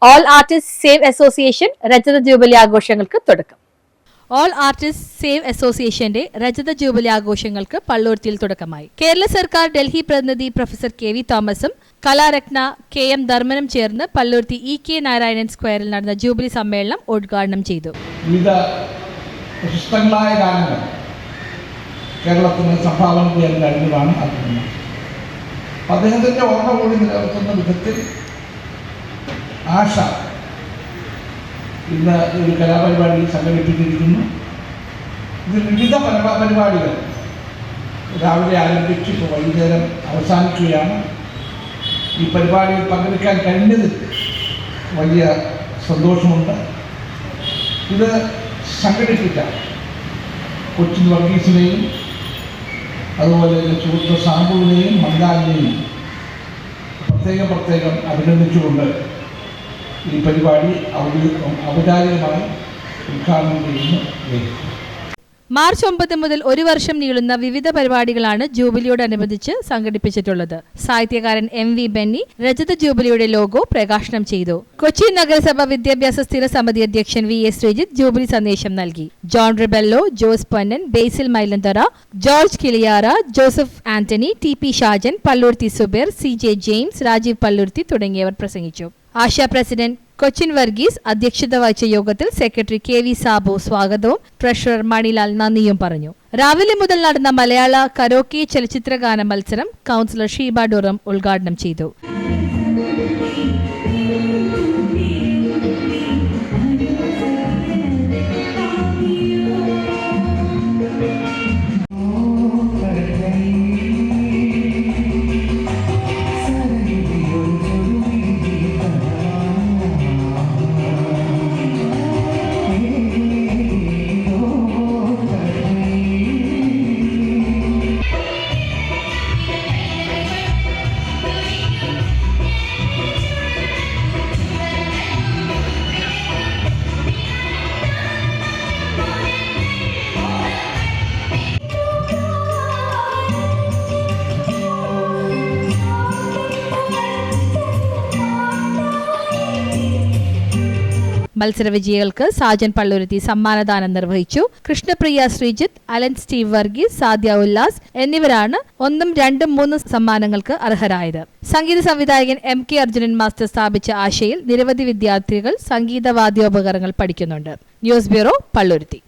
All artist save association രജത jubilee ആഘോഷങ്ങൾക്ക് തുടക്കം. ഓൾ ആർട്ടിസ്റ്റ് സേവ് അസോസിയേഷന്റെ രജത ജൂബിലി ആഘോഷങ്ങൾക്ക് പള്ളുരുത്തിയിൽ തുടക്കമായി. കേരള സർക്കാർ ഡൽഹി പ്രതിനിധി പ്രൊഫസർ കെ വി തോമസും കലാരത്ന കെ എം ധർമ്മനും ചേർന്ന് പള്ളുരുത്തി EK നാരായണൻ സ്ക്വയറിൽ നടന്ന ജൂബിലി സമ്മേളനം ഉദ്ഘാടനം ചെയ്തു. വിവിധ പ്രശസ്തങ്ങളായ ഗാനങ്ങൾ കേരളത്തിന് സംഭാവന ചെയ്യാൻ കഴിഞ്ഞതാണ് അദ്ദേഹം. അദ്ദേഹത്തിൻ്റെ ഓർമ്മ കൂടി നിലനിർത്തുന്ന വിധത്തിൽ ആശ ഇന്ന് ഒരു കലാപരിപാടി സംഘടിപ്പിച്ചിരിക്കുന്നു. ഇതിൽ വിവിധ പരിപാടികൾ രാവിലെ ആരംഭിച്ച് ഇപ്പോൾ വൈകുന്നേരം അവസാനിക്കുകയാണ്. ഈ പരിപാടിയിൽ പങ്കെടുക്കാൻ കഴിഞ്ഞതിൽ വലിയ സന്തോഷമുണ്ട്. ഇത് സംഘടിപ്പിച്ച കൊച്ചിൻ വർഗീസിനെയും അതുപോലെ സുഹൃത്ത് സാമ്പുവിനെയും മന്ദാലിനെയും പ്രത്യേകം അഭിനന്ദിച്ചുകൊണ്ട് ഈ പരിപാടി ഔപചാരികമായി ഉദ്ഘാടനം ചെയ്യുന്നു. മാർച്ച് 9 മുതൽ ഒരു വർഷം നീളുന്ന വിവിധ പരിപാടികളാണ് ജൂബിലിയോടനുബന്ധിച്ച് സംഘടിപ്പിച്ചിട്ടുള്ളത്. സാഹിത്യകാരൻ MV ബെന്നി രജത ജൂബിലിയുടെ ലോഗോ പ്രകാശനം ചെയ്തു. കൊച്ചി നഗരസഭ വിദ്യാഭ്യാസ സ്ഥിര സമിതി അധ്യക്ഷൻ VS ശ്രീജിത്ത് ജൂബിലി സന്ദേശം നൽകി. John Rebello, Jose Ponnan, Basil Mylanthara, George Kiliyara, Joseph Antony, TP Shajan, Palluruthy Subair, CJ James, Rajeev Palluruthy തുടങ്ങിയവർ പ്രസംഗിച്ചു. ആശാ പ്രസിഡന്റ് കൊച്ചിൻ വർഗീസ് അധ്യക്ഷത വഹിച്ച യോഗത്തിൽ സെക്രട്ടറി KV സാബു സ്വാഗതവും ട്രഷറർ മണിലാൽ നന്ദിയും പറഞ്ഞു. രാവിലെ മുതൽ നടന്ന മലയാള കരോക്കെ ചലച്ചിത്രഗാന മത്സരം കൗൺസിലർ ഷീബ ഡോറം ഉദ്ഘാടനം ചെയ്തു. മത്സര വിജയികൾക്ക് സാജൻ പള്ളുരുത്തി സമ്മാനദാനം നിർവഹിച്ചു. കൃഷ്ണപ്രിയ ശ്രീജിത്ത്, അലൻ സ്റ്റീവ് വർഗീസ്, സാദ്യ ഉല്ലാസ് എന്നിവരാണ് 1, 2, 3 സമ്മാനങ്ങൾക്ക് അർഹരായത്. സംഗീത സംവിധായകൻ MK അർജുനൻ മാസ്റ്റർ സ്ഥാപിച്ച ആശയിൽ നിരവധി വിദ്യാർത്ഥികൾ സംഗീത വാദ്യോപകരണങ്ങൾ പഠിക്കുന്നുണ്ട്. News bureau, Palluruthy.